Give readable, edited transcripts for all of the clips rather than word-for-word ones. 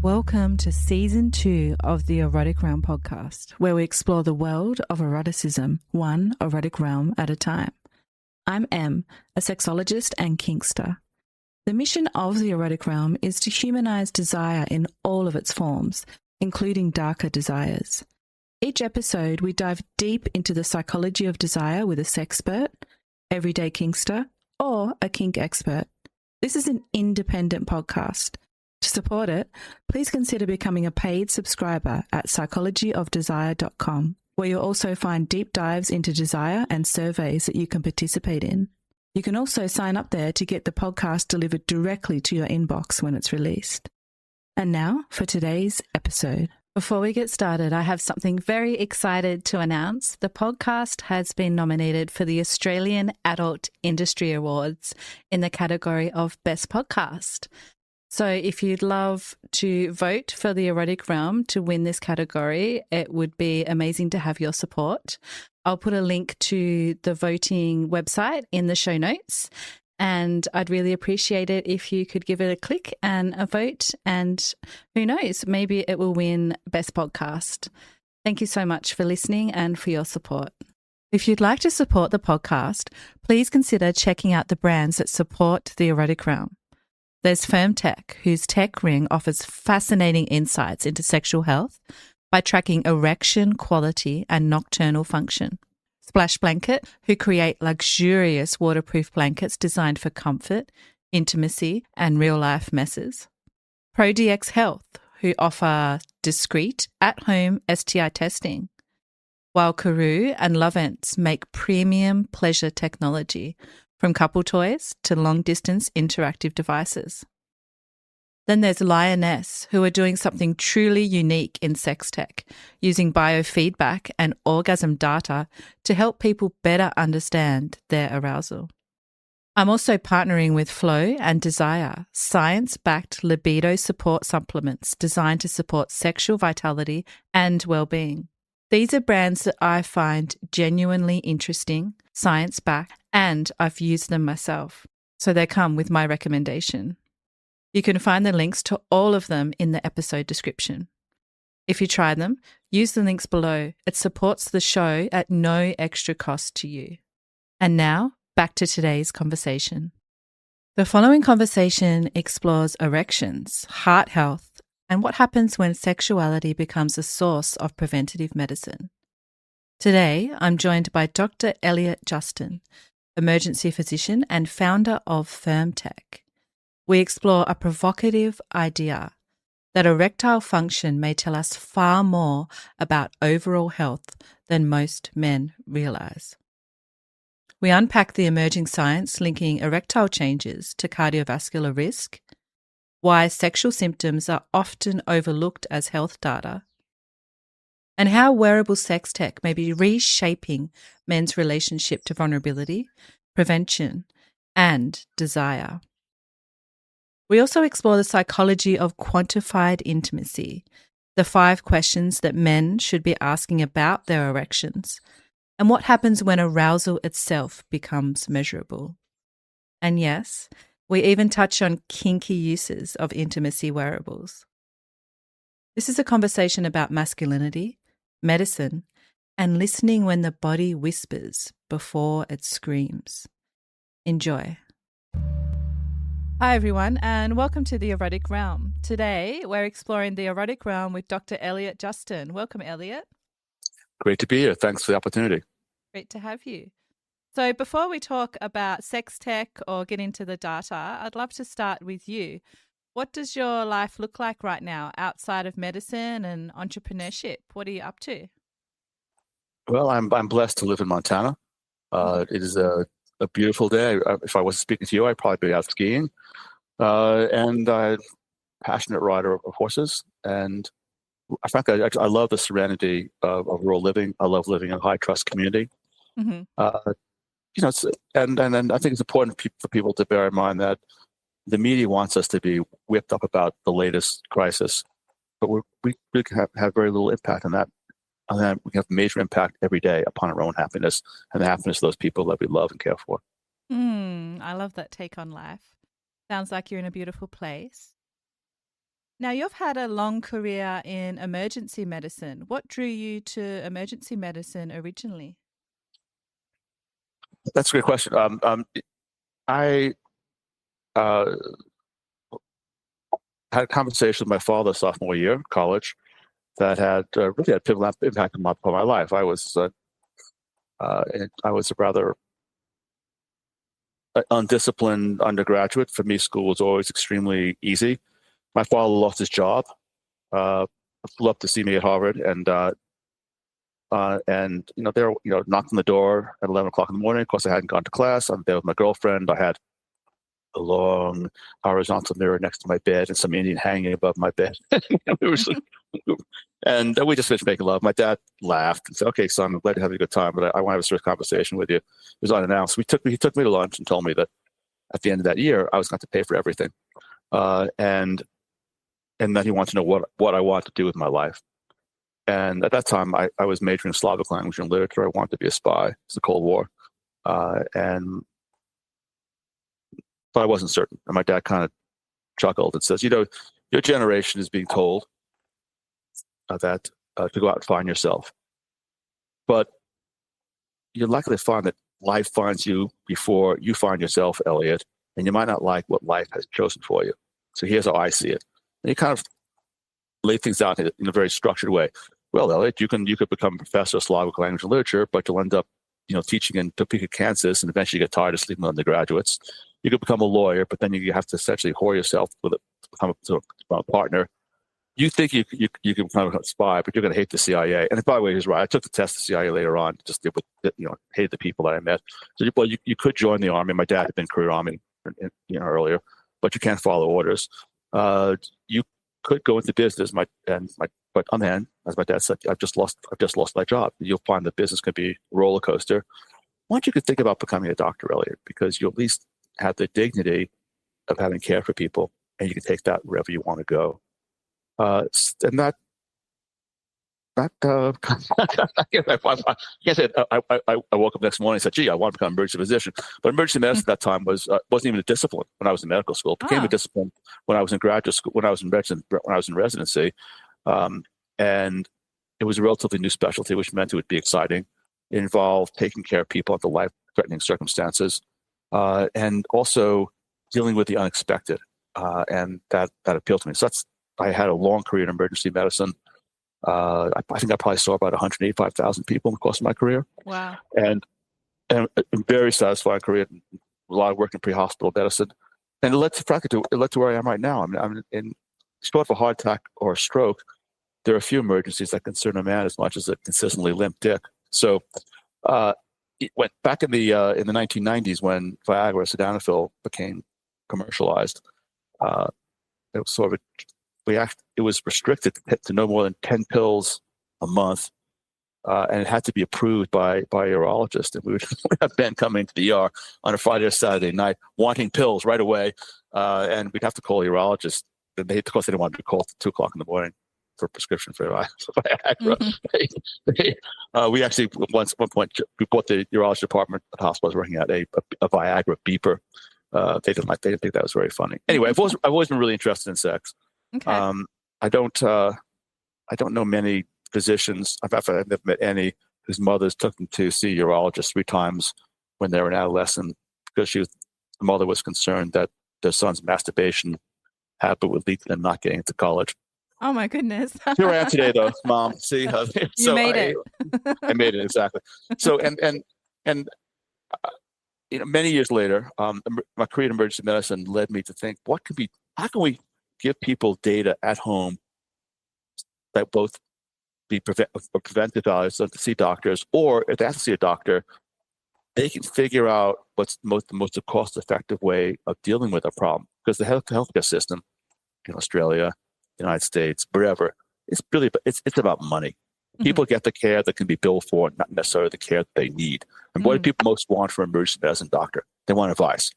Welcome to Season 2 of the Erotic Realm podcast, where we explore the world of eroticism, one erotic realm at a time. I'm Em, a sexologist and kinkster. The mission of the Erotic Realm is to humanize desire in all of its forms, including darker desires. Each episode, we dive deep into the psychology of desire with a sexpert, everyday kinkster, or a kink expert. This is an independent podcast. To support it, please consider becoming a paid subscriber at psychologyofdesire.com, where you'll also find deep dives into desire and surveys that you can participate in. You can also sign up there to get the podcast delivered directly to your inbox when it's released. And now for today's episode. Before we get started, I have something very excited to announce. The podcast has been nominated for the Australian Adult Industry Awards in the category of Best Podcast. So if you'd love to vote for the Erotic Realm to win this category, it would be amazing to have your support. I'll put a link to the voting website in the show notes, and I'd really appreciate it if you could give it a click and a vote, and who knows, maybe it will win Best Podcast. Thank you so much for listening and for your support. If you'd like to support the podcast, please consider checking out the brands that support the Erotic Realm. There's FirmTech, whose tech ring offers fascinating insights into sexual health by tracking erection quality and nocturnal function. Splash Blanket, who create luxurious waterproof blankets designed for comfort, intimacy, and real-life messes. ProDX Health, who offer discreet, at-home STI testing. While Karoo and Lovents make premium pleasure technology, from couple toys to long-distance interactive devices. Then there's Lioness, who are doing something truly unique in Sextech, using biofeedback and orgasm data to help people better understand their arousal. I'm also partnering with Flow and Desire, science-backed libido support supplements designed to support sexual vitality and well-being. These are brands that I find genuinely interesting, science-backed, and I've used them myself, so they come with my recommendation. You can find the links to all of them in the episode description. If you try them, use the links below. It supports the show at no extra cost to you. And now, back to today's conversation. The following conversation explores erections, heart health, and what happens when sexuality becomes a source of preventative medicine. Today, I'm joined by Dr. Elliot Justin, emergency physician and founder of FirmTech. We explore a provocative idea that erectile function may tell us far more about overall health than most men realize. We unpack the emerging science linking erectile changes to cardiovascular risk, why sexual symptoms are often overlooked as health data, and how wearable sex tech may be reshaping men's relationship to vulnerability, prevention, and desire. We also explore the psychology of quantified intimacy, the 5 questions that men should be asking about their erections, and what happens when arousal itself becomes measurable. And yes, we even touch on kinky uses of intimacy wearables. This is a conversation about masculinity, medicine, and listening when the body whispers before it screams. Enjoy. Hi everyone, and welcome to the Erotic Realm. Today, we're exploring the Erotic Realm with Dr. Elliot Justin. Welcome, Elliot. Great to be here. Thanks for the opportunity. Great to have you. So before we talk about sex tech or get into the data, I'd love to start with you. What does your life look like right now outside of medicine and entrepreneurship? What are you up to? Well, I'm blessed to live in Montana. It is a beautiful day. If I was speaking to you, I'd probably be out skiing. And I'm a passionate rider of horses. And frankly, I love the serenity of rural living. I love living in a high-trust community. Mm-hmm. And I think it's important for people to bear in mind that the media wants us to be whipped up about the latest crisis, but we can have very little impact on that. And then we have major impact every day upon our own happiness and the happiness of those people that we love and care for. I love that take on life. Sounds like you're in a beautiful place. Now, you've had a long career in emergency medicine. What drew you to emergency medicine originally? That's a great question. I uh, had a conversation with my father sophomore year in college that had really had a pivotal impact on my life. I was a rather undisciplined undergraduate. For me, school was always extremely easy. My father lost his job, flew up to see me at Harvard, and they were knocked on the door at 11 o'clock in the morning. Of course, I hadn't gone to class. I'm there with my girlfriend. I had a long horizontal mirror next to my bed and some Indian hanging above my bed. And we just finished making love. My dad laughed and said, "Okay, son, I'm glad you're having a good time, but I want to have a serious conversation with you." It was unannounced. He took me to lunch and told me that at the end of that year, I was going to pay for everything, and that he wanted to know what I wanted to do with my life. And at that time, I was majoring in Slavic language and literature. I wanted to be a spy. It's the Cold War, but I wasn't certain. And my dad kind of chuckled and says, "Your generation is being told that to go out and find yourself. But you're likely to find that life finds you before you find yourself, Elliot, and you might not like what life has chosen for you. So here's how I see it." And he kind of laid things out in a very structured way. "Well, Elliot, you could become a professor of Slavic language and literature, but you'll end up, teaching in Topeka, Kansas, and eventually get tired of sleeping with undergraduates. You could become a lawyer, but then you have to essentially whore yourself to become a partner. You think you can become a spy, but you're going to hate the CIA." And by the way, he's right. I took the test of the CIA later on, just hated the people that I met. So, you could join the army. My dad had been career army, earlier, but you can't follow orders. You could go into business. But on the hand, as my dad said, I've just lost my job. You'll find the business could be a roller coaster. Why don't you could think about becoming a doctor, Elliot? Because you at least have the dignity of having care for people, and you can take that wherever you want to go. And that I can't say I woke up next morning and said, "Gee, I want to become an emergency physician." But emergency medicine at that time wasn't even a discipline when I was in medical school. It became a discipline when I was in graduate school, when I was in residency, and it was a relatively new specialty, which meant it would be exciting. It involved taking care of people under life-threatening circumstances, and also dealing with the unexpected, and that appealed to me. So I had a long career in emergency medicine. I think I probably saw about 185,000 people in the course of my career. Wow. And a very satisfying career, a lot of work in pre-hospital medicine. And it led to where I am right now. I'm in short of a heart attack or a stroke, there are a few emergencies that concern a man as much as a consistently limp dick. So it went back in the 1990s when Viagra, sildenafil became commercialized. It was sort of it was restricted to no more than 10 pills a month, and it had to be approved by a urologist. And we would have Ben coming to the ER on a Friday or Saturday night wanting pills right away, and we'd have to call a urologist. And of course, they didn't want to be called at 2 o'clock in the morning for a prescription for Viagra. Mm-hmm. We actually, at one point, we bought the urology department at the hospital I was working at a Viagra beeper. They didn't think that was very funny. Anyway, I've always been really interested in sex. Okay. I don't know many physicians. I've never met any whose mothers took them to see a urologist 3 times when they were an adolescent because the mother was concerned that their son's masturbation habit would lead to them not getting into college. Oh my goodness! Here I am today, though, Mom. See, you made it. I made it exactly. So and many years later, my career in emergency medicine led me to think, how can we give people data at home that both be preventive values to see doctors, or if they have to see a doctor, they can figure out what's the most cost-effective way of dealing with a problem. Because the healthcare system in Australia, United States, wherever, it's about money. Mm-hmm. People get the care that can be billed for, not necessarily the care that they need. And what do people most want from an emergency medicine doctor? They want advice.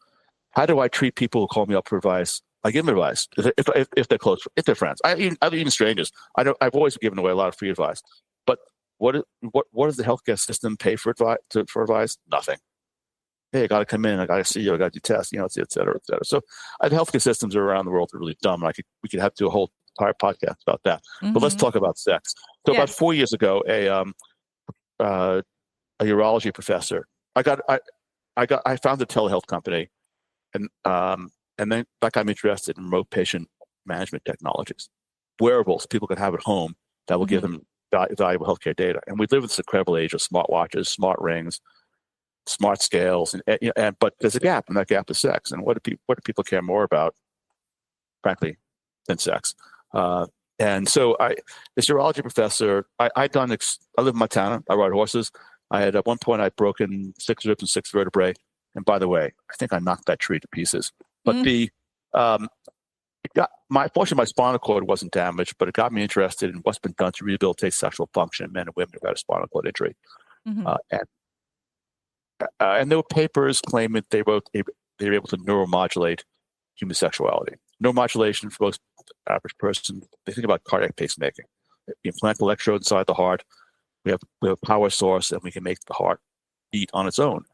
How do I treat people who call me up for advice? I give them advice if they're close, if they're friends. Even strangers. I've always given away a lot of free advice. But what does the healthcare system pay for advice? Nothing. Hey, I got to come in. I got to see you. I got to do tests. Et cetera, et cetera. So the healthcare systems around the world are really dumb. We could have to do a whole entire podcast about that. But let's talk about sex. So about 4 years ago, a urology professor, I found a telehealth company, and then that got me interested in remote patient management technologies, wearables people could have at home that will give them valuable healthcare data. And we live in this incredible age of smartwatches, smart rings, smart scales, but there's a gap, and that gap is sex. And what do people care more about, frankly, than sex? And so this urology professor, I live in Montana. I ride horses. At one point, I'd broken 6 ribs and 6 vertebrae. And by the way, I think I knocked that tree to pieces. But fortunately, my spinal cord wasn't damaged, but it got me interested in what's been done to rehabilitate sexual function in men and women who've had a spinal cord injury. And there were papers claiming they were able to neuromodulate human sexuality. Neuromodulation, for most average person, they think about cardiac pacemaking. We implant electrode inside the heart. We have a power source, and we can make the heart beat on its own.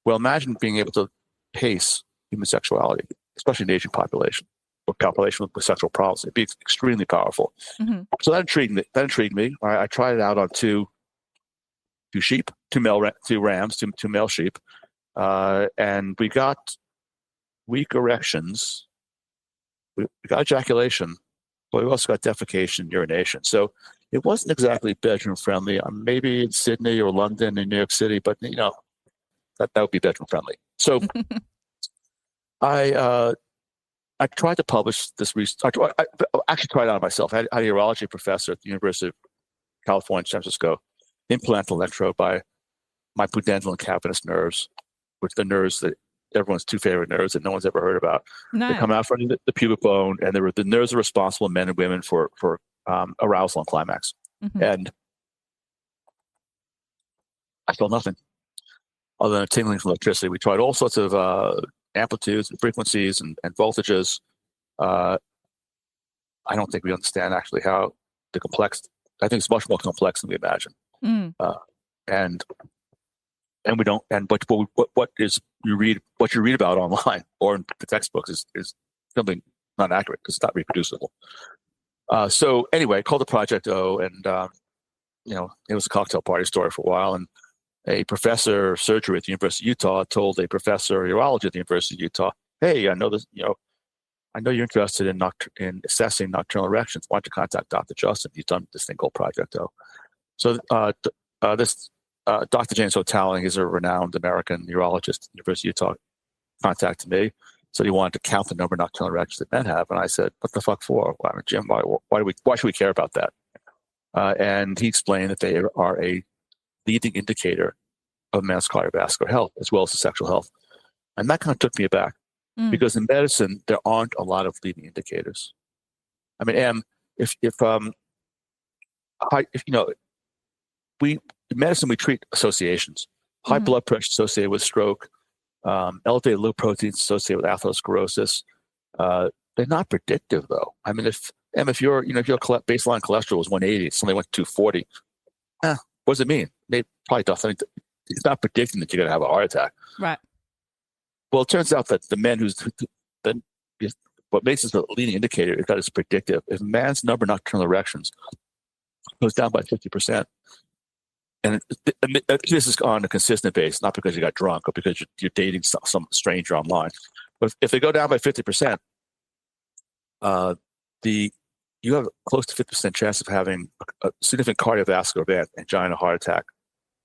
Well, imagine being able to pace human sexuality, especially in the Asian population or population with sexual problems. It'd be extremely powerful. So that intrigued me. I tried it out on two male sheep, and we got weak erections. We got ejaculation, but we also got defecation, urination. So it wasn't exactly bedroom friendly. Maybe in Sydney or London and New York City, but that would be bedroom friendly. So I tried to publish this research. I actually tried it on myself. I had a urology professor at the University of California, San Francisco, implant electrode by my pudendal and cavernous nerves, which the nerves that everyone's 2 favorite nerves that no one's ever heard about. No. They come out from the pubic bone, and the nerves are responsible in men and women for arousal and climax. And I felt nothing other than tingling from electricity. We tried all sorts of amplitudes and frequencies and voltages. I don't think we understand actually how I think it's much more complex than we imagine. And we don't. And but what you read about online or in the textbooks is something not accurate because it's not reproducible. So anyway, I called the Project O, and it was a cocktail party story for a while. And a professor of surgery at the University of Utah told a professor of urology at the University of Utah, "Hey, I know this. I know you're interested in assessing nocturnal erections. Why don't you contact Dr. Justin? He's done this thing called Project O." So this Dr. James O'Talling is a renowned American urologist at the University of Utah. Contacted me, said he wanted to count the number of nocturnal erections that men have, and I said, "What the fuck for? Jim, why should we care about that?" And he explained that they are a leading indicator of men's cardiovascular health as well as the sexual health, and that kind of took me aback because in medicine there aren't a lot of leading indicators. I mean, in medicine we treat associations, high blood pressure associated with stroke, elevated low proteins associated with atherosclerosis. They're not predictive, though. I mean, if your baseline cholesterol was 180, it suddenly went to 240. What does it mean? They probably doesn't. It's not predicting that you're going to have a heart attack. Right. Well, it turns out that the men what makes this a leading indicator is that it's predictive. If a man's number of nocturnal erections goes down by 50%, and this is on a consistent basis, not because you got drunk or because you're dating some stranger online, but if they go down by 50%, you have a close to 50% chance of having a significant cardiovascular event, angina, heart attack,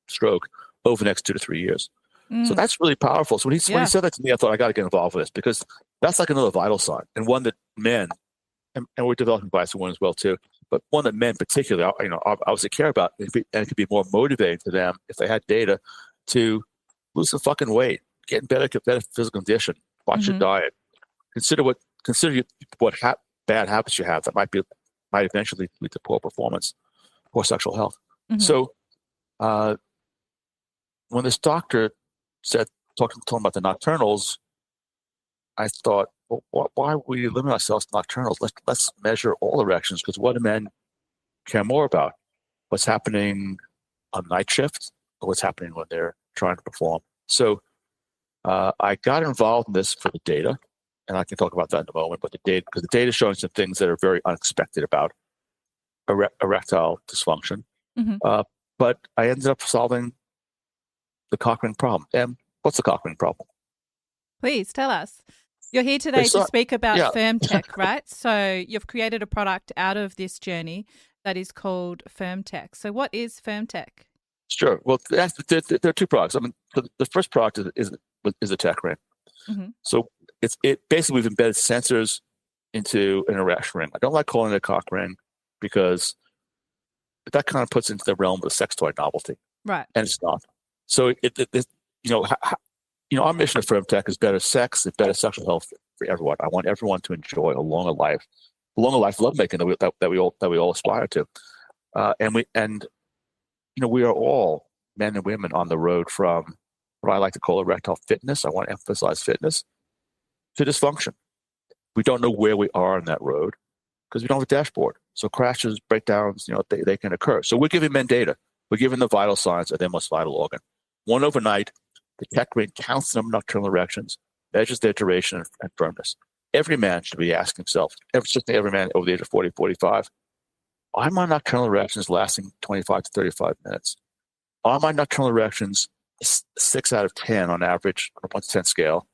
stroke, over the next 2 to 3 years. So that's really powerful. So when he said that to me, I thought I got to get involved with this because that's like another vital sign, and one that men, and we're developing bias in women as well too, but one that men particularly, obviously care about, and it could be more motivating to them if they had data to lose some fucking weight, get in better physical condition, watch your diet, consider what bad habits you have that might eventually lead to poor performance, poor sexual health. So when this doctor told him about the nocturnals, I thought, well, why would we limit ourselves to nocturnals? Let's measure all erections, because what do men care more about? What's happening on night shift or what's happening when they're trying to perform? So I got involved in this for the data. and I can talk about that in a moment, but because the data is showing some things that are very unexpected about erectile dysfunction. Mm-hmm. But I ended up solving the cock ring problem. And what's the cock ring problem? Please tell us. You're here today to speak about yeah. FirmTech, right? So you've created a product out of this journey that is called FirmTech. So what is FirmTech? Sure. Well, there are two products. I mean, the first product is a tech ring. Mm-hmm. So it basically we've embedded sensors into an erection ring. I don't like calling it a cock ring because that kind of puts into the realm of the sex toy novelty, right? And it's not. So our mission at FirmTech is better sex and better sexual health for everyone. I want everyone to enjoy a longer life lovemaking that we all aspire to, and we are all men and women on the road from what I like to call erectile fitness. I want to emphasize fitness to dysfunction. We don't know where we are on that road because we don't have a dashboard. So crashes, breakdowns, they can occur. So we're giving men data. We're giving the vital signs of their most vital organ. One overnight, the tech ring counts the number of nocturnal erections, measures their duration and firmness. Every man should be asking himself, every man over the age of 40, 45, are my nocturnal erections lasting 25 to 35 minutes? Are my nocturnal erections 6 out of 10 on average on a 1 to 10 scale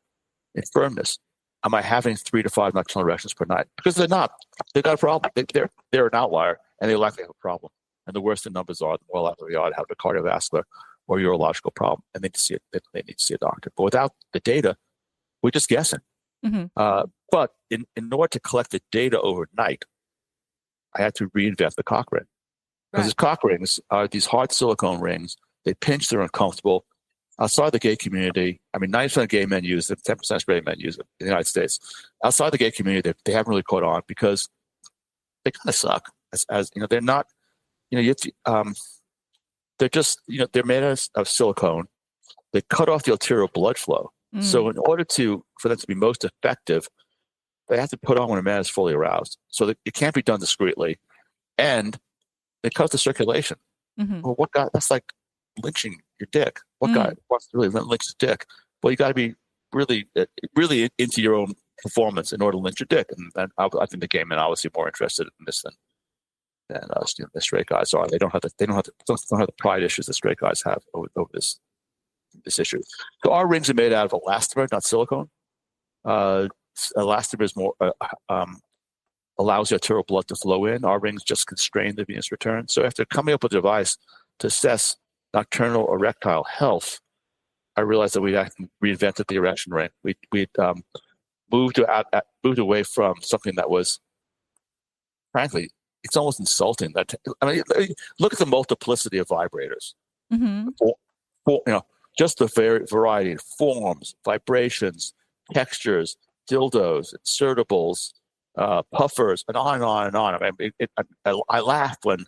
in firmness? Am I having 3 to 5 nocturnal erections per night? Because they're not. They've got a problem. They're an outlier, and they likely have a problem. And the worse the numbers are, the more likely they are to have a cardiovascular or urological problem, and they need to see a doctor. But without the data, we're just guessing. Mm-hmm. But in order to collect the data overnight, I had to reinvent the cock ring. Because these cock rings are these hard silicone rings. They pinch, they're uncomfortable. Outside the gay community, 90% of gay men use them, 10% of straight men use them in the United States. Outside the gay community, they haven't really caught on because they kind of suck. As they're not, they're just, they're made of silicone. They cut off the arterial blood flow. So in order for them to be most effective, they have to put on when a man is fully aroused. So that it can't be done discreetly. And they cut the circulation. Mm-hmm. Well, what guy? That's like lynching your dick. What guy wants to really lynch his dick? Well, you got to be really, really into your own performance in order to lynch your dick. And I think the gay men are obviously more interested in this than the straight guys are. They don't have the pride issues that straight guys have over this issue. So our rings are made out of elastomer, not silicone. Elastomer is more allows the arterial blood to flow in. Our rings just constrain the venous return. So after coming up with a device to assess nocturnal erectile health, I realized that we actually reinvented the erection ring. We'd moved away from something that was, frankly, it's almost insulting. Look at the multiplicity of vibrators. Mm-hmm. Just the variety of forms, vibrations, textures, dildos, insertables, puffers, and on and on and on. I laugh when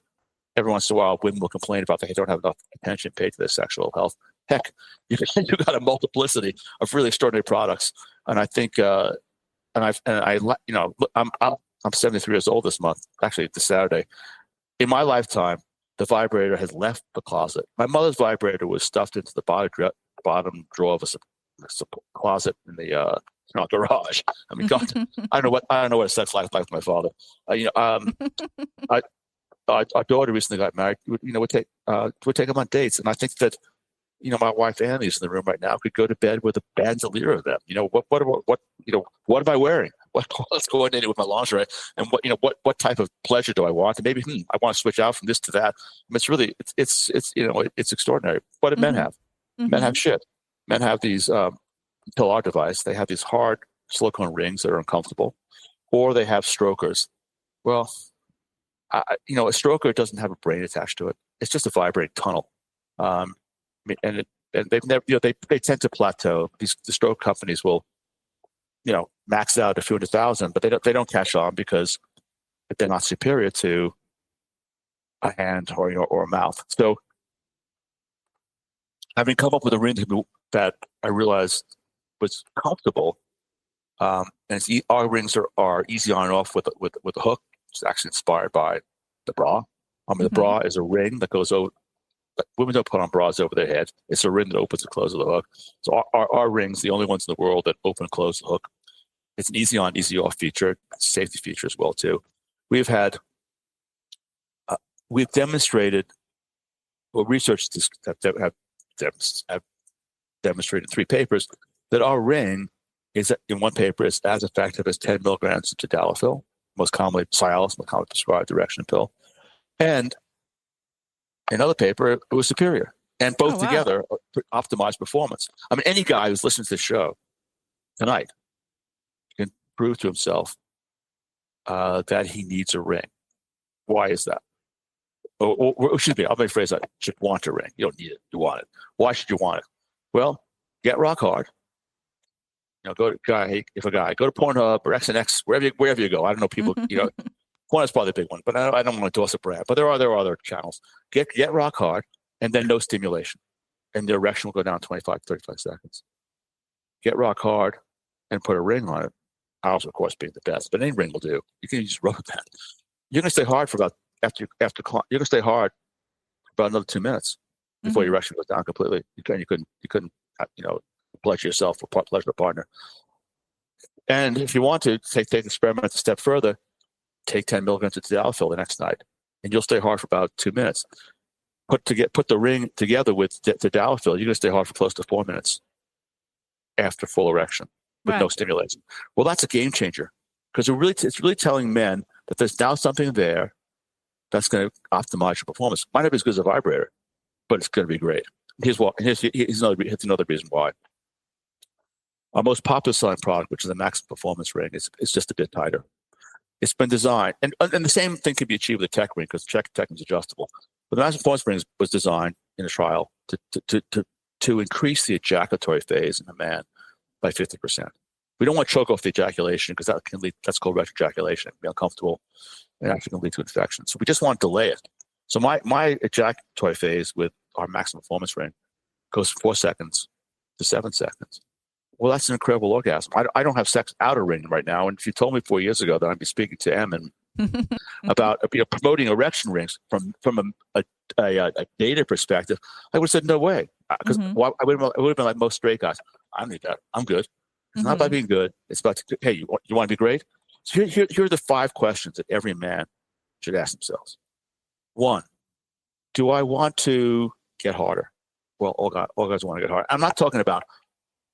every once in a while women will complain about that they don't have enough attention paid to their sexual health. Heck, you got a multiplicity of really extraordinary products, and I think, I'm 73 years old this month. Actually, this Saturday. In my lifetime, the vibrator has left the closet. My mother's vibrator was stuffed into the bottom drawer of a closet in the garage. God, I don't know what a sex life like with my father. Our daughter recently got married. We'd take them on dates, and I think that my wife Annie's in the room right now could go to bed with a bandolier of them. What am I wearing? What's coordinated with my lingerie, and what type of pleasure do I want? And maybe I want to switch out from this to that. It's really it's extraordinary. What do men have? Mm-hmm. Men have shit. Men have these until our device. They have these hard silicone rings that are uncomfortable, or they have strokers. Well, a stroker doesn't have a brain attached to it. It's just a vibrating tunnel. And they've never, they tend to plateau. The stroke companies will, max out a few 100,000, but they don't catch on because they're not superior to a hand or a mouth. So, having come up with a ring that I realized was comfortable, and our rings are easy on and off with a hook. It's actually inspired by the bra. The bra is a ring that goes over. Women don't put on bras over their head. It's a ring that opens and closes the hook. So our rings, the only ones in the world that open and close the hook. It's an easy on, easy off feature, safety feature as well too. We've had, we've demonstrated, well, research have demonstrated 3 papers that our ring is, in one paper, is as effective as 10 milligrams of tadalafil, most commonly Cialis, most commonly prescribed erection pill. And another paper, it was superior. And both together optimize performance. I mean, any guy who's listening to the show tonight can prove to himself that he needs a ring. Why is that? Or excuse me, I'll rephrase that. You should want a ring. You don't need it. You want it. Why should you want it? Well, get rock hard. You know, go to go to Pornhub or XNX, wherever you go. I don't know, people, you know, Pornhub's probably the big one, but I don't want to endorse a brand. But there are other channels. Get rock hard, and then no stimulation, and the erection will go down 25, 35 seconds. Get rock hard and put a ring on it. Ours, of course, being the best, but any ring will do. You can use rubber band. You're going to stay hard for about you're going to stay hard for about another 2 minutes before your erection goes down completely. You couldn't, you know, pleasure yourself or pleasure a partner. And if you want to take the experiment a step further, take 10 milligrams of tadalafil the next night, and you'll stay hard for about 2 minutes. Put the ring together with tadalafil, you're going to stay hard for close to 4 minutes after full erection with no stimulation. Well, that's a game changer, because it's really telling men that there's now something there that's going to optimize your performance. Might not be as good as a vibrator, but it's going to be great. Here's another reason why. Our most popular selling product, which is the Maximum Performance Ring, is just a bit tighter. It's been designed, and the same thing can be achieved with a tech ring, because tech is adjustable. But the Maximum Performance Ring was designed in a trial to increase the ejaculatory phase in a man by 50%. We don't want to choke off the ejaculation, because that's called retroejaculation. It can be uncomfortable and actually can lead to infection. So we just want to delay it. So my ejaculatory phase with our Maximum Performance Ring goes from 4 seconds to 7 seconds. Well, that's an incredible orgasm. I don't have sex out of ring right now. And if you told me 4 years ago that I'd be speaking to Em and about promoting erection rings from a data perspective, I would have said no way. Because I would have been like most straight guys. I don't need that. I'm good. It's not about being good. It's about, hey, you want to be great? So here are the 5 questions that every man should ask themselves. 1, do I want to get harder? Well, all guys want to get harder. I'm not talking about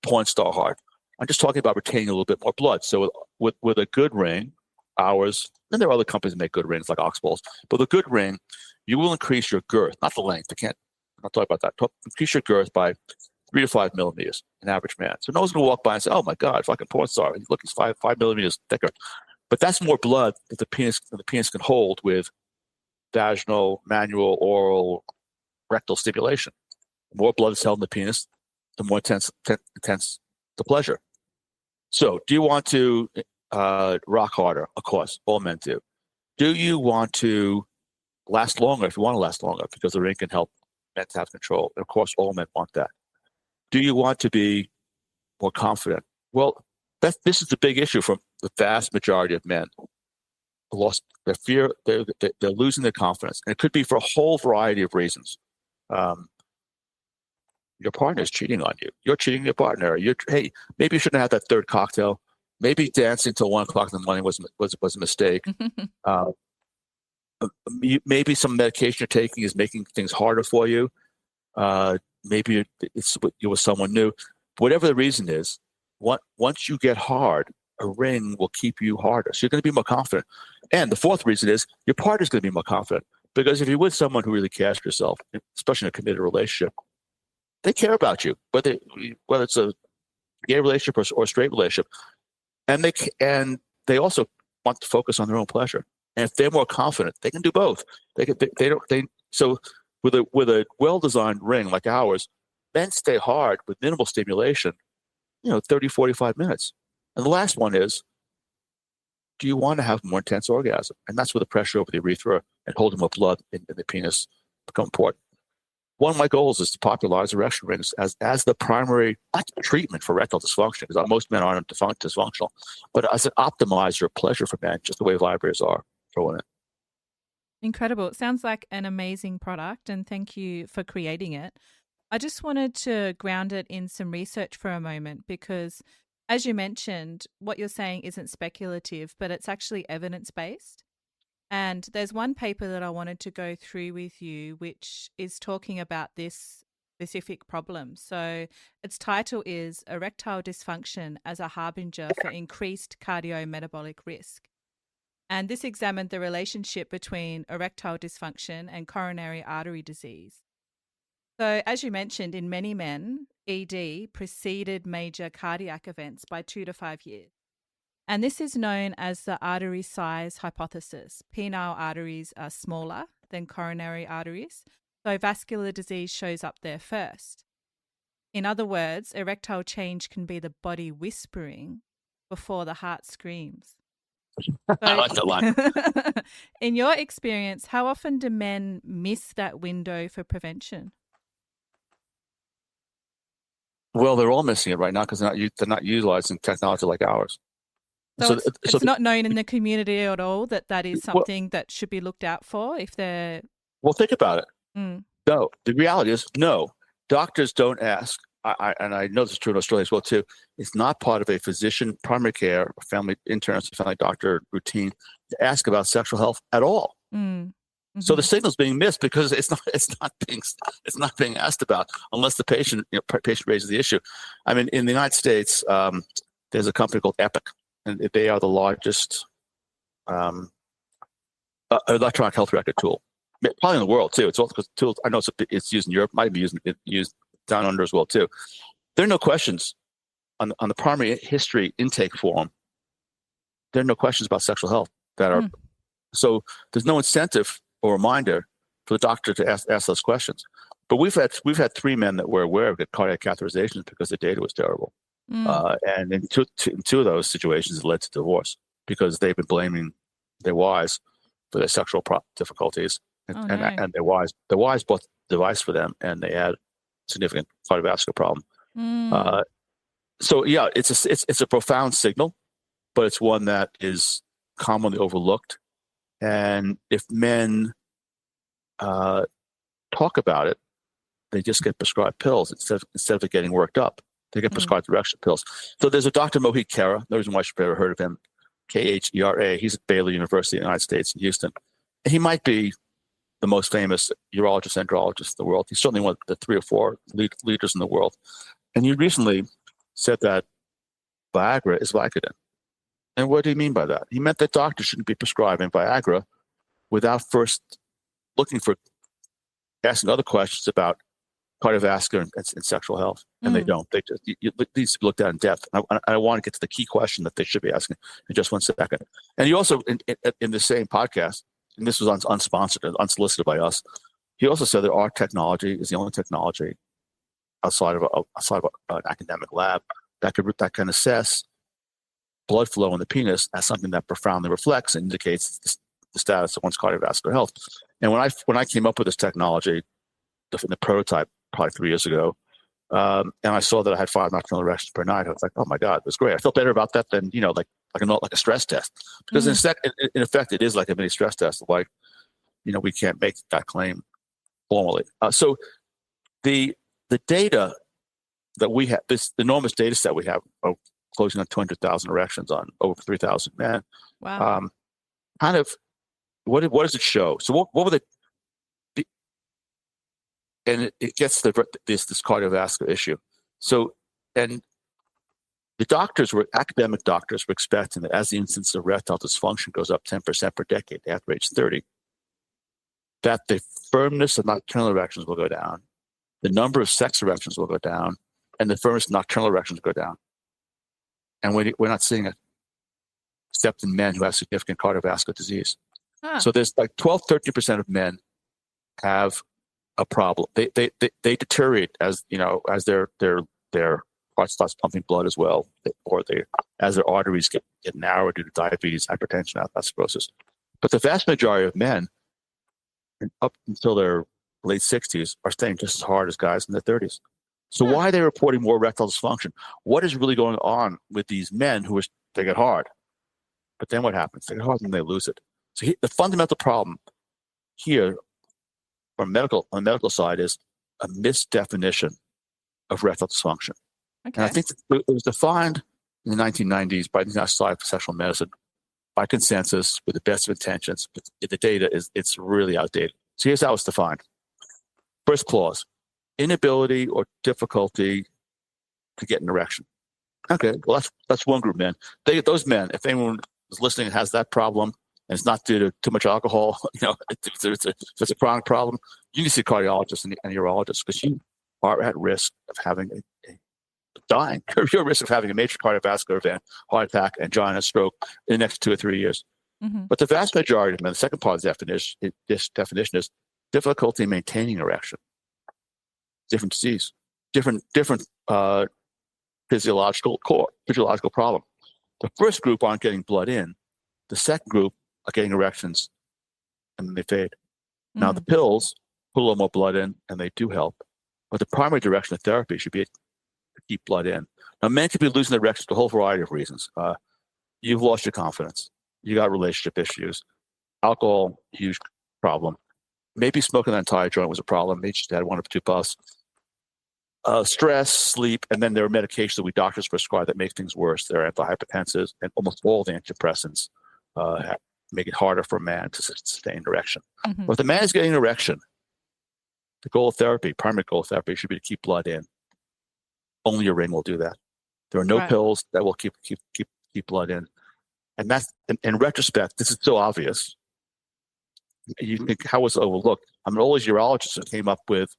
porn star hard. I'm just talking about retaining a little bit more blood. So with a good ring, ours, and there are other companies that make good rings like Oxballs, but with a good ring, you will increase your girth, not the length. I'm not talking about that. Increase your girth by 3 to 5 millimeters, an average man. So no one's going to walk by and say, "Oh my God, fucking porn star! Look, he's 5 millimeters thicker." But that's more blood that the penis can hold with vaginal, manual, oral, rectal stimulation. The more blood is held in the penis, the more intense the pleasure. So, do you want to rock harder? Of course, all men do. Do you want to last longer? If you want to last longer, because the ring can help men to have control. And of course, all men want that. Do you want to be more confident? Well, this is the big issue for the vast majority of men. Lost their fear, they're losing their confidence, and it could be for a whole variety of reasons. Your partner is cheating on you. You're cheating your partner. Hey, maybe you shouldn't have that third cocktail. Maybe dancing till 1 o'clock in the morning was a mistake. Maybe some medication you're taking is making things harder for you. Maybe it's with someone new. Whatever the reason is, once you get hard, a ring will keep you harder. So you're going to be more confident. And the 4th reason is your partner's going to be more confident. Because if you're with someone who really cares for yourself, especially in a committed relationship, they care about you, whether it's a gay relationship or a straight relationship. And they also want to focus on their own pleasure. And if they're more confident, they can do both. So with a well-designed ring like ours, men stay hard with minimal stimulation, 30, 45 minutes. And the last one is, do you want to have more intense orgasm? And that's where the pressure over the urethra and holding more blood in the penis become important. One of my goals is to popularize erection rings as the primary, not treatment for erectile dysfunction, because most men aren't dysfunctional, but as an optimizer of pleasure for men, just the way vibrators are for women. Incredible. It sounds like an amazing product, and thank you for creating it. I just wanted to ground it in some research for a moment, because as you mentioned, what you're saying isn't speculative, but it's actually evidence-based. And there's one paper that I wanted to go through with you, which is talking about this specific problem. So its title is Erectile Dysfunction as a Harbinger for Increased Cardiometabolic Risk. And this examined the relationship between erectile dysfunction and coronary artery disease. So, as you mentioned, in many men, ED preceded major cardiac events by 2 to 5 years. And this is known as the artery size hypothesis. Penile arteries are smaller than coronary arteries, so vascular disease shows up there first. In other words, erectile change can be the body whispering before the heart screams. I like that line. In your experience, how often do men miss that window for prevention? Well, they're all missing it right now because they're not utilizing technology like ours. So it's not known in the community at all that is something that should be looked out for if they're... Well, think about it. No, the reality is no. Doctors don't ask. And I know this is true in Australia as well too. It's not part of a physician, primary care, family internist, family doctor routine to ask about sexual health at all. So the signal's being missed because it's not being asked about unless the patient raises the issue. I mean, in the United States, there's a company called Epic, and they are the largest electronic health record tool, probably in the world too. It's also because tools. I know it's used in Europe, might be used down under as well too. There are no questions on the primary history intake form. There are no questions about sexual health that are so. There's no incentive or reminder for the doctor to ask those questions. But we've had 3 men that were aware of cardiac catheterizations because the data was terrible, and in two of those situations it led to divorce because they've been blaming their wives for their sexual difficulties, and their wives bought the device for them, and they had significant cardiovascular problem. So yeah, it's a profound signal, but it's one that is commonly overlooked. And if men talk about it, they just get prescribed pills instead of getting worked up. They get prescribed erection pills. So there's a Dr. Mohit Khera. No reason why you should have ever heard of him. Khera. He's at Baylor University in the United States in Houston. And he might be the most famous urologist, andrologist in the world. He's certainly one of the 3 or 4 leaders in the world. And he recently said that Viagra is Vicodin. And what do you mean by that? He meant that doctors shouldn't be prescribing Viagra without first asking other questions about cardiovascular and sexual health. And they don't. They just it needs to be looked at in depth. I want to get to the key question that they should be asking in just 1 second. And he also, in the same podcast, and this was unsponsored and unsolicited by us, he also said that our technology is the only technology outside of an academic lab that can assess blood flow in the penis as something that profoundly reflects and indicates the status of one's cardiovascular health. And when I came up with this technology, the prototype probably 3 years ago, and I saw that I had 5 nocturnal erections per night, I was like, oh my God, it was great. I felt better about that than like a stress test, because in effect it is like a mini stress test. Like we can't make that claim formally. So the data that we have, this enormous data set we have of closing on 200,000 erections on over 3,000 men. Wow. Kind of, what does it show? So what were and it gets this cardiovascular issue. So, and the academic doctors were expecting that as the incidence of erectile dysfunction goes up 10% per decade after age 30, that the firmness of nocturnal erections will go down, the number of sex erections will go down, and the firmness of nocturnal erections will go down. And we're not seeing it, except in men who have significant cardiovascular disease. So there's like 12-13% of men have a problem. They deteriorate as their heart starts pumping blood as well, or as their arteries get narrowed due to diabetes, hypertension, atherosclerosis. But the vast majority of men, up until their late 60s, are staying just as hard as guys in their 30s. So why are they reporting more erectile dysfunction? What is really going on with these men they get hard? But then what happens? They get hard and they lose it. So the fundamental problem here on the medical side is a misdefinition of erectile dysfunction. Okay. And I think it was defined in the 1990s by the National Society for Sexual Medicine, by consensus, with the best of intentions, but the data it's really outdated. So here's how it's defined. First clause, inability or difficulty to get an erection. Okay, well, that's one group of men. Those men, if anyone is listening and has that problem, and it's not due to too much alcohol, it's a chronic problem, you need to see a cardiologist and a urologist, because you are at risk of having dying. You're at risk of having a major cardiovascular event, heart attack, angina, stroke in the next 2 or 3 years. Mm-hmm. But the vast majority of men, the second part of this definition is difficulty maintaining erection. Different disease, different physiological problem. The first group aren't getting blood in. The second group are getting erections, and they fade. Mm-hmm. Now, the pills put a little more blood in, and they do help. But the primary direction of therapy should be to keep blood in. Now, men could be losing their erections for a whole variety of reasons. You've lost your confidence. You got relationship issues. Alcohol, huge problem. Maybe smoking an entire joint was a problem. Maybe you just had 1 or 2 puffs. Stress, sleep, and then there are medications that we doctors prescribe that make things worse. There are antihypertensives, and almost all the antidepressants make it harder for a man to sustain erection. Mm-hmm. But if the man is getting an erection, the goal of therapy, primary goal of therapy, should be to keep blood in. Only a ring will do that. There are no pills that will keep blood in. And that's, in retrospect, this is so obvious. You think, how was it overlooked? I'm an old urologist that came up with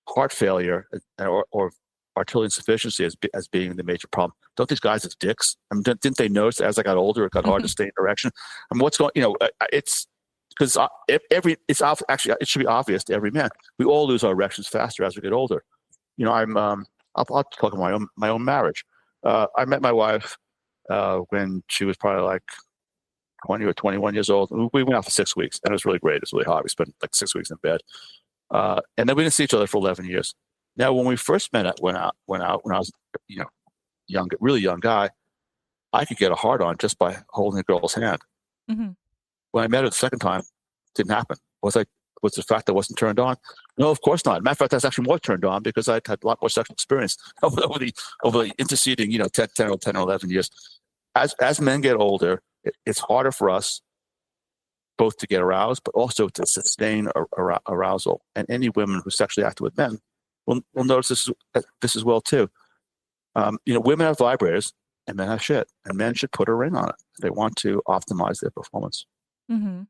heart failure or arterial insufficiency as being the major problem. Don't these guys have dicks? I mean, didn't they notice as I got older, it got hard to stay in erection? I mean, what's going? It's because it should be obvious to every man. We all lose our erections faster as we get older. I'll talk about my own marriage. I met my wife when she was probably like 20 or 21 years old. We went out for 6 weeks, and it was really great. It was really hot. We spent like 6 weeks in bed. And then we didn't see each other for 11 years. Now, when we first went out when I was, really young guy, I could get a hard on just by holding a girl's hand. Mm-hmm. When I met her the second time, it didn't happen. Was the fact that I wasn't turned on? No, of course not. Matter of fact, I was actually more turned on because I had a lot more sexual experience over the interceding, 10 or 11 years. As men get older, it's harder for us both to get aroused, but also to sustain arousal. And any women who are sexually active with men will notice this as well too. Women have vibrators and men have shit, and men should put a ring on it if they want to optimize their performance. Mm-hmm.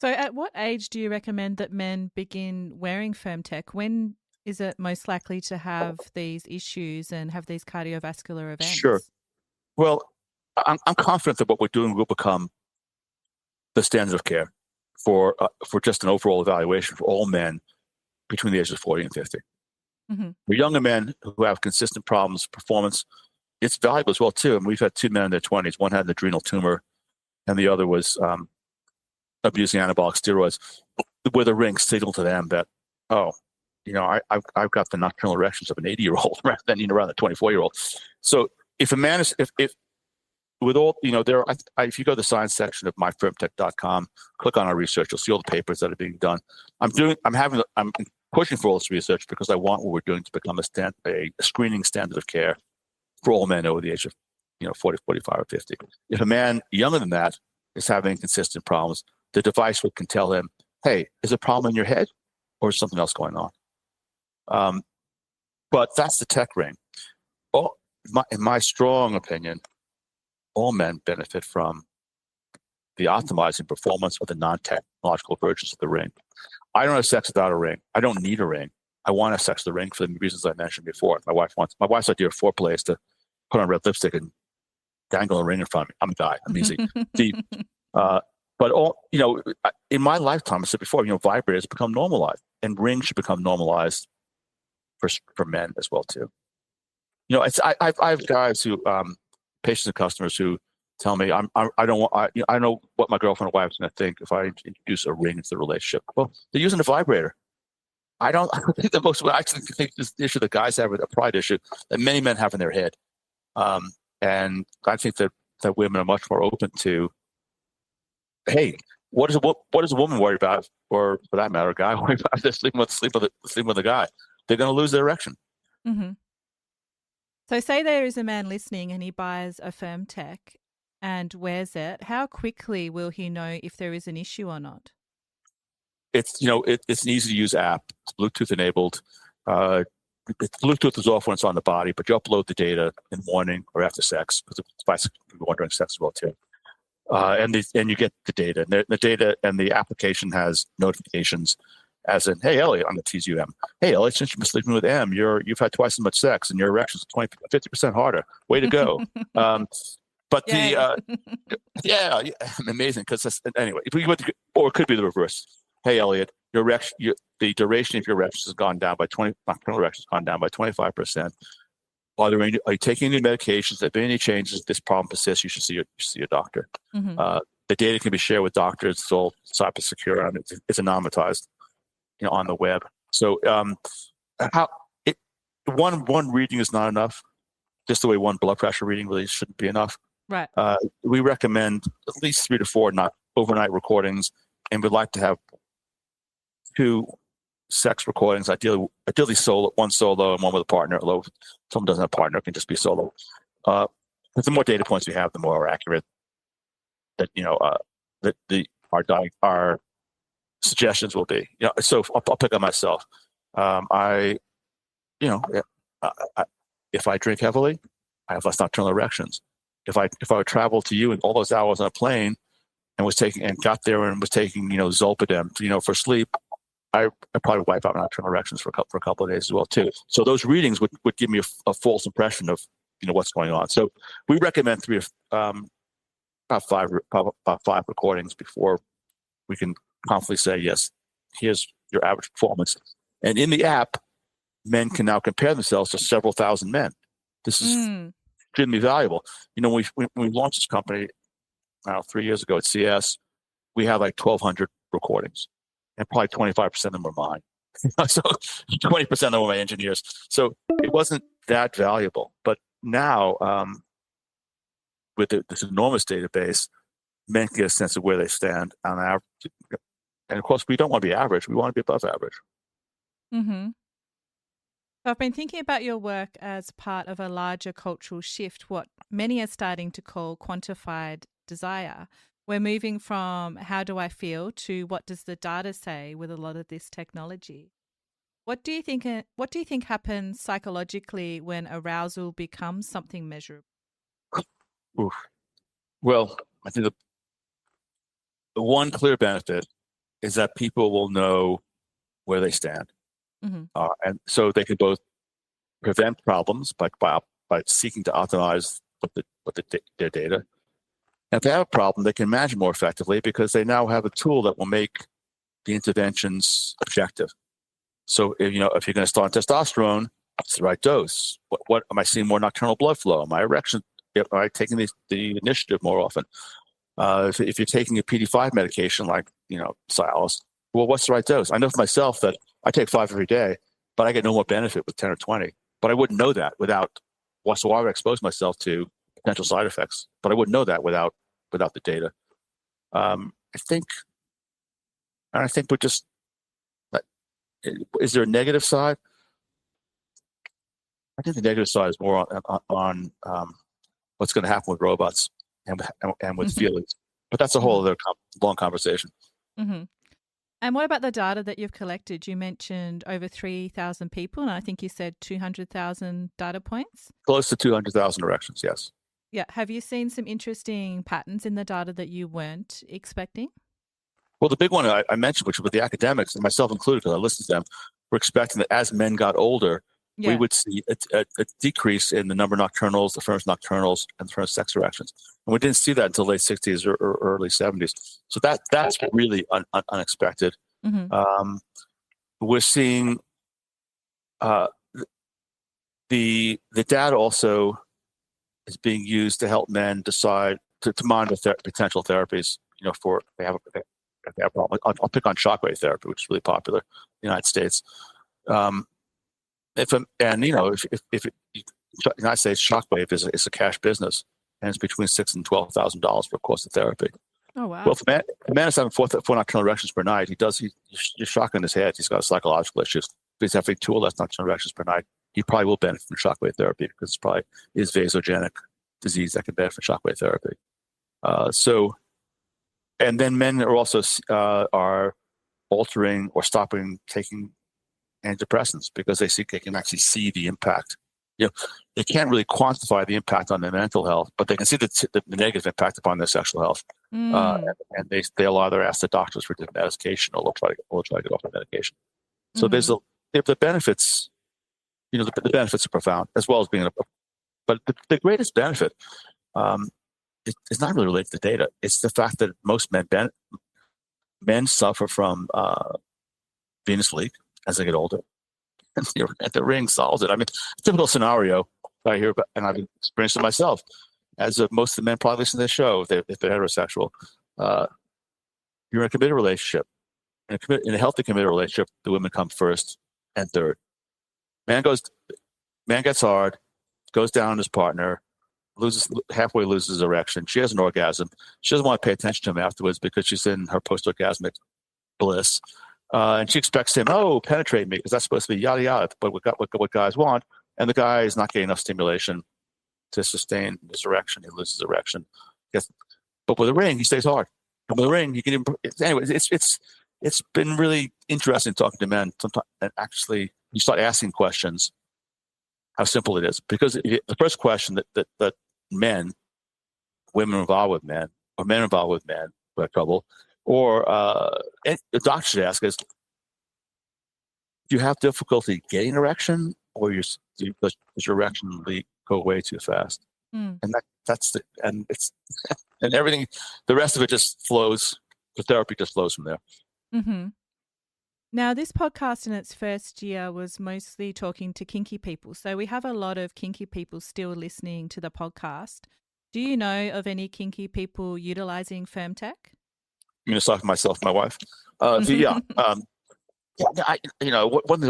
So at what age do you recommend that men begin wearing FirmTech? When is it most likely to have these issues and have these cardiovascular events? Sure. Well, I'm confident that what we're doing will become the standard of care for just an overall evaluation for all men between the ages of 40 and 50. Mm-hmm. For younger men who have consistent problems, performance, it's valuable as well too. And we've had 2 men in their 20s. One had an adrenal tumor, and the other was abusing anabolic steroids, with a ring signal to them that, I've got the nocturnal erections of an 80-year-old rather than around the 24-year-old. So if a man is, if with all, if you go to the science section of myfirmtech.com, click on our research, you'll see all the papers that are being done. I'm pushing for all this research because I want what we're doing to become a screening standard of care for all men over the age of 40, 45, or 50. If a man younger than that is having consistent problems, the device can tell him, hey, is a problem in your head or is something else going on? But that's the tech ring. In my strong opinion, all men benefit from the optimizing performance of the non-technological versions of the ring. I don't have sex without a ring. I don't need a ring. I want to have sex with the ring for the reasons I mentioned before. My wife's idea of foreplay is to put on red lipstick and dangle a ring in front of me. I'm a guy. I'm easy. But in my lifetime, I said before, vibrators become normalized, and rings should become normalized for men as well too. I have guys who, patients and customers who tell me, I know what my girlfriend or wife's going to think if I introduce a ring into the relationship. Well, they're using a vibrator. I think I think this issue that guys have, a pride issue that many men have in their head. And I think that women are much more open to, hey, what does a woman worry about, or for that matter, a guy worry about? They're sleeping with the guy. They're going to lose their erection. Mm-hmm. So say there is a man listening and he buys a FirmTech and wears it. How quickly will he know if there is an issue or not? It's it's an easy to use app. It's Bluetooth enabled. Bluetooth is off when it's on the body, but you upload the data in the morning or after sex, because it's by during sex as well too. And you get the data. And the data and the application has notifications, as in, hey Elliot, I'm gonna tease you, M. Hey Elliot, since you've been sleeping with M, you've had twice as much sex and your erections are 50% harder. Way to go. But yeah, amazing. Because anyway, or it could be the reverse. Hey Elliot, your erection, the duration of your erections has gone down by 25%. Are you taking any medications? Have been any changes? If this problem persists, you should see your doctor. Mm-hmm. The data can be shared with doctors. It's all cyber secure, and it's anonymized, on the web. So one reading is not enough. Just the way one blood pressure reading really shouldn't be enough. Right. We recommend at least 3 to 4 not overnight recordings, and we'd like to have 2 sex recordings, ideally solo, one solo and one with a partner. Although if someone doesn't have a partner, it can just be solo. But the more data points we have, the more accurate that our suggestions will be. So I'll pick on myself. If I drink heavily, I have less nocturnal erections. If I would travel to you in all those hours on a plane and got there and was taking Zolpidem for sleep, I probably wipe out my nocturnal erections for a couple of days as well too. So those readings would give me a false impression of what's going on. So we recommend about five recordings before we can confidently say, yes, here's your average performance. And in the app, men can now compare themselves to several thousand men. This is extremely valuable. When we launched this company 3 years ago at CS, we had like 1,200 recordings, and probably 25% of them were mine. So 20% of them were my engineers. So it wasn't that valuable. But now, with this enormous database, men can get a sense of where they stand on average. And of course, we don't want to be average. We want to be above average. Mm-hmm. So I've been thinking about your work as part of a larger cultural shift, what many are starting to call quantified desire. We're moving from how do I feel to what does the data say with a lot of this technology. What do you think happens psychologically when arousal becomes something measurable? Oof. Well, I think the one clear benefit is that people will know where they stand. Mm-hmm. And so they can both prevent problems by seeking to optimize their data. And if they have a problem, they can manage it more effectively because they now have a tool that will make the interventions objective. So if you're going to start testosterone, what's the right dose? What am I seeing more nocturnal blood flow? Am I erection? Am I taking the initiative more often? If you're taking a PD5 medication like Cialis, well, what's the right dose? I know for myself that I take 5 every day, but I get no more benefit with 10 or 20. But I wouldn't know that without. So why would I expose myself to potential side effects? But I wouldn't know that without the data. I think we're just. Is there a negative side? I think the negative side is more on what's going to happen with robots and with feelings. But that's a whole other long conversation. Mm-hmm. And what about the data that you've collected? You mentioned over 3,000 people, and I think you said 200,000 data points. Close to 200,000 erections, yes. Yeah. Have you seen some interesting patterns in the data that you weren't expecting? Well, the big one I mentioned, which was the academics, and myself included, because I listened to them, were expecting that as men got older, we would see a decrease in the number of nocturnals, the first nocturnals, and the first sex erections. And we didn't see that until late 60s or early 70s. So that's really unexpected. Mm-hmm. We're seeing the data also is being used to help men decide to monitor potential therapies. For if they have a problem. I'll pick on shockwave therapy, which is really popular in the United States. If the United States shockwave is a cash business, and it's between $6,000 and $12,000 for a course of therapy. Oh wow! Well, if a man is having 4 nocturnal erections per night, he's shocking his head. He's got psychological issues. If he's having 2 or less nocturnal erections per night, he probably will benefit from shockwave therapy because it probably is vasogenic disease that can benefit from shockwave therapy. And then men are also are altering or stopping taking antidepressants because they can actually see the impact. They can't really quantify the impact on their mental health, but they can see the negative impact upon their sexual health. And they'll either ask the doctors for different medication or they'll try to get off the medication. So there's the benefits. The benefits are profound, as well as being but the greatest benefit is not really related to data. It's the fact that most men suffer from venous leak as they get older. And the ring solves it. I mean, typical scenario I hear about, and I've experienced it myself, as most of the men probably listen to this show, if they're heterosexual. You're in a committed relationship. In a healthy committed relationship, the women come first and third. Man gets hard, goes down on his partner, halfway loses his erection. She has an orgasm. She doesn't want to pay attention to him afterwards because she's in her post-orgasmic bliss. And she expects him, penetrate me, because that's supposed to be yada yada, but what guys want. And the guy is not getting enough stimulation to sustain his erection. He loses his erection. But with a ring, he stays hard. And with a ring, he can anyway. It's been really interesting talking to men. Sometimes, and actually, you start asking questions. How simple it is, because the first question that women involved with men, or men involved with men who have trouble, or the doctor should ask is, do you have difficulty getting erection, or does your erection go way too fast? And and everything, the rest of it just flows. The therapy just flows from there. Mm-hmm. Now, this podcast in its first year was mostly talking to kinky people. So we have a lot of kinky people still listening to the podcast. Do you know of any kinky people utilizing FirmTech? You mean aside from myself and my wife? One thing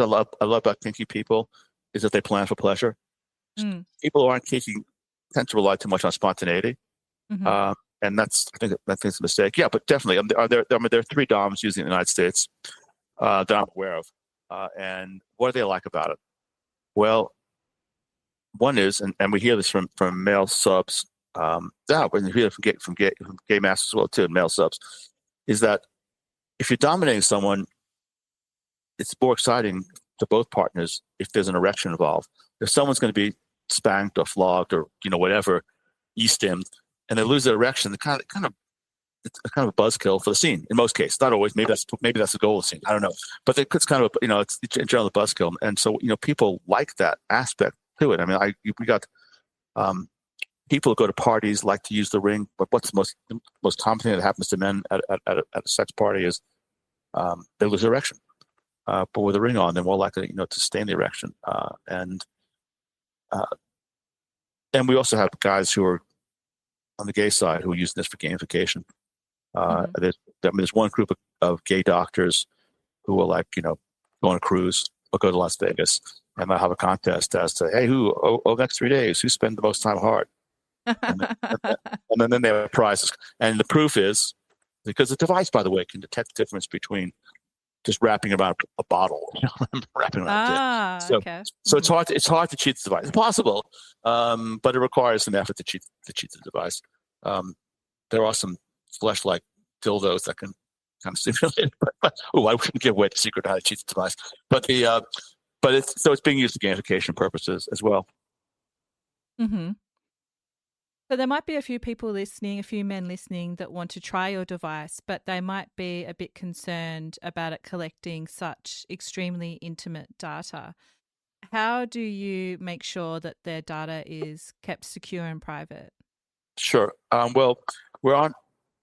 I love about kinky people is that they plan for pleasure. People who aren't kinky tend to rely too much on spontaneity. And I think that's a mistake. Yeah, but definitely. There are 3 DOMs using it in the United States that I'm aware of. And what do they like about it? Well, one is, and we hear this from male subs, we hear it from gay masters as well too, male subs, is that if you're dominating someone, it's more exciting to both partners if there's an erection involved. If someone's going to be spanked or flogged or whatever, e-stimmed, and they lose their erection, it's kind of a buzzkill for the scene in most cases. Not always. Maybe that's the goal of the scene. I don't know. But it's kind of it's in general a buzzkill, and so people like that aspect to it. I mean, we got people who go to parties like to use the ring, but what's the most common thing that happens to men at a sex party is they lose their erection. But with a ring on, they're more likely to sustain the erection. And we also have guys who are on the gay side who are using this for gamification. There's one group of gay doctors who will go on a cruise or go to Las Vegas, and they'll have a contest as to, hey, next 3 days, who spend the most time hard? and then they have prizes. And the proof is, because the device, by the way, can detect the difference between just wrapping around a bottle, wrapping around it. So it's hard to cheat the device. It's possible, but it requires some effort to cheat the device. There are some flesh-like dildos that can kind of simulate it. But I wouldn't give away the secret how to cheat the device. But it's being used for gamification purposes as well. Mm-hmm. So there might be a few men listening that want to try your device, but they might be a bit concerned about it collecting such extremely intimate data. How do you make sure that their data is kept secure and private? Sure. Well, we're on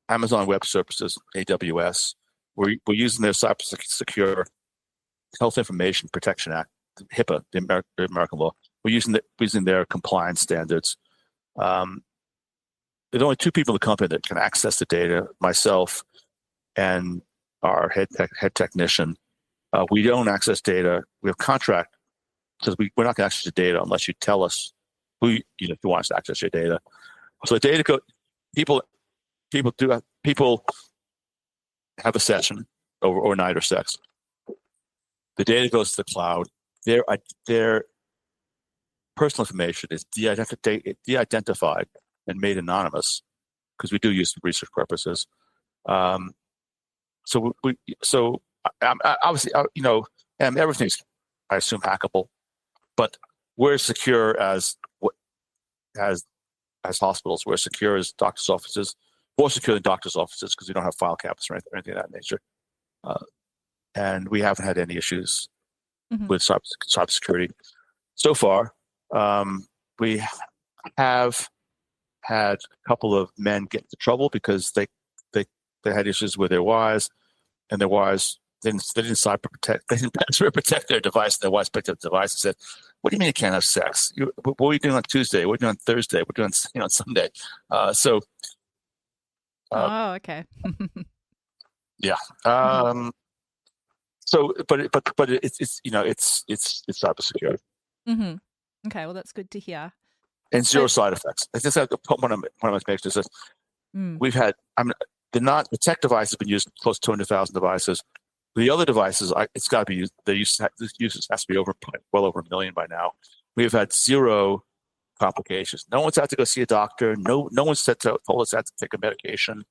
Amazon Web Services, AWS. We're using their cybersecure Health Information Protection Act, HIPAA, the American law. We're using their compliance standards. There's only 2 people in the company that can access the data, myself and our head technician. We don't access data. We have contract because we're not going to access your data unless you tell us who if you want us to access your data. So the data people have a session overnight or sex. The data goes to the cloud. Their personal information is de-identified and made anonymous, because we do use for research purposes. So obviously, and everything's, I assume, hackable, but we're secure as hospitals. We're secure as doctors' offices. More secure than doctors' offices because we don't have file cabinets or anything of that nature. And we haven't had any issues with cybersecurity so far. We have had a couple of men get into trouble because they had issues with their wives, and their wives didn't cyber protect. They didn't password protect their device. And their wives picked up the device and said, "What do you mean you can't have sex? What are you doing on Tuesday? What are you doing on Thursday? What are you doing on Sunday?" Okay. Yeah. So, but it's cybersecurity. Mm-hmm. Okay, well, that's good to hear. And zero side effects. It's just one of my mistakes is that we've had. The tech device has been used close to 200,000 devices. The other devices, it's got to be used. The usage has to be well over 1 million by now. We've had zero complications. No one's had to go see a doctor. No one's told us had to take a medication.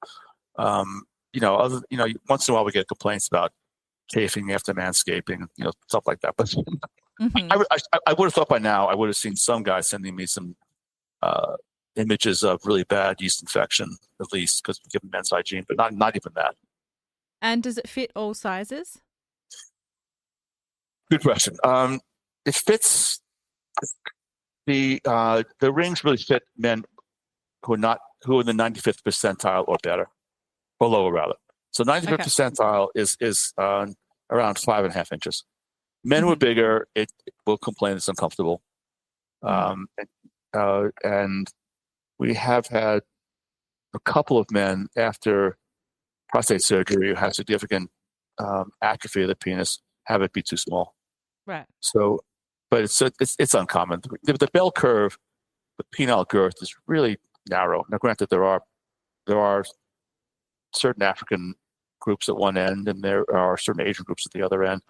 Once in a while we get complaints about chafing after manscaping, stuff like that. But I would have thought by now I would have seen some guy sending me some images of really bad yeast infection, at least, because we give them men's hygiene, but not even that. And does it fit all sizes? Good question. It fits. The rings really fit men who are in the 95th percentile or better, or lower rather. So 95th percentile is around 5.5 inches. Men who are bigger, it will complain it's uncomfortable. And we have had a couple of men after prostate surgery who have significant atrophy of the penis have it be too small. Right. So, but it's uncommon. The bell curve, the penile girth is really narrow. Now, granted, there are certain African groups at one end, and there are certain Asian groups at the other end.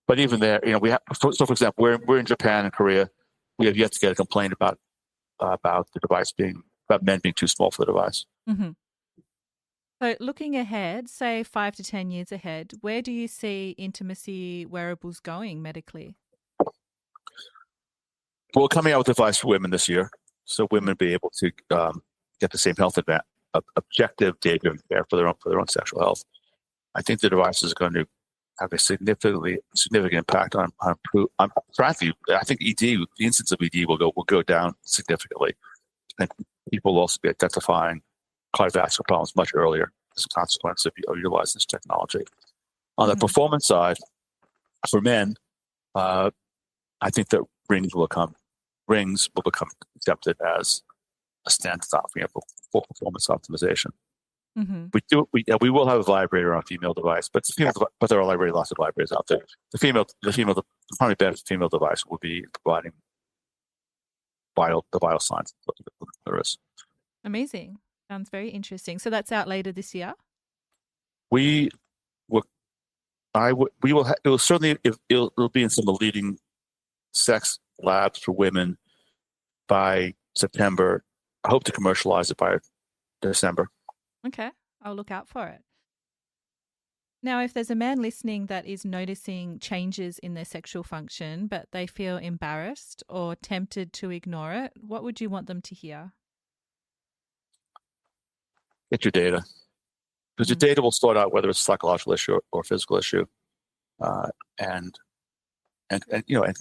But even there, we have. So, for example, we're in Japan and Korea. We have yet to get a complaint about the device about men being too small for the device. Mm-hmm. So, looking ahead, say 5 to 10 years ahead, where do you see intimacy wearables going medically? We're coming out with a device for women this year, so women be able to get the same health objective data care for their own sexual health. I think the device is going to have a significant impact on frankly, I think the incidence of ED will go down significantly, and people will also be identifying cardiovascular problems much earlier as a consequence of utilizing this technology. On the performance side, for men, I think that rings will become accepted as a standard for performance optimization. We will have a vibrator on a female device, but there are already lots of vibrators out there. The primary benefit of the female device will be providing the vital signs of the clitoris. Amazing. Sounds very interesting. So that's out later this year? It will be in some of the leading sex labs for women by September. I hope to commercialize it by December. Okay, I'll look out for it. Now, if there's a man listening that is noticing changes in their sexual function, but they feel embarrassed or tempted to ignore it, what would you want them to hear? Get your data. Because your data will sort out whether it's a psychological issue or physical issue. And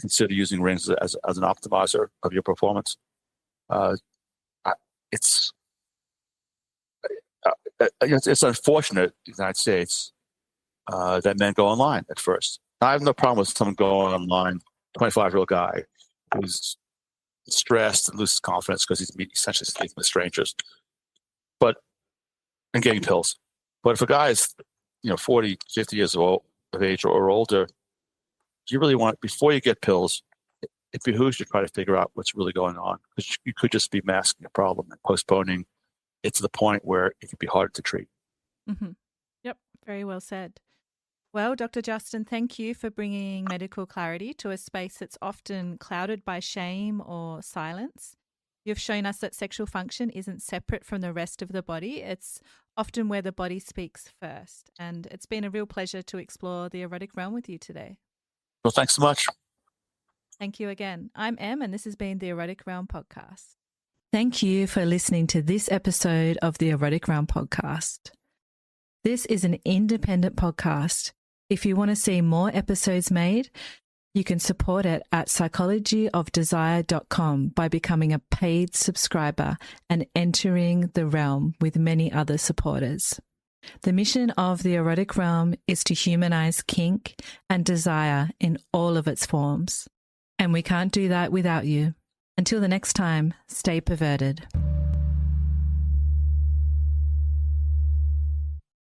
consider using rings as an optimizer of your performance. It's unfortunate in the United States that men go online at first. I have no problem with someone going online, 25-year-old guy who's stressed and loses confidence because he's essentially sleeping with strangers, and getting pills. But if a guy is 40, 50 years of age or older, you really want, before you get pills, it behooves you to try to figure out what's really going on, because you could just be masking a problem and postponing it to the point where it could be hard to treat. Yep, very well said. Well, Dr. Justin, thank you for bringing medical clarity to a space that's often clouded by shame or silence. You've shown us that sexual function isn't separate from the rest of the body. It's often where the body speaks first. And it's been a real pleasure to explore the erotic realm with you today. Well, thanks so much. Thank you again. I'm Em, and this has been the Erotic Realm Podcast. Thank you for listening to this episode of the Erotic Realm Podcast. This is an independent podcast. If you want to see more episodes made, you can support it at psychologyofdesire.com by becoming a paid subscriber and entering the realm with many other supporters. The mission of the Erotic Realm is to humanize kink and desire in all of its forms. And we can't do that without you. Until the next time, stay perverted.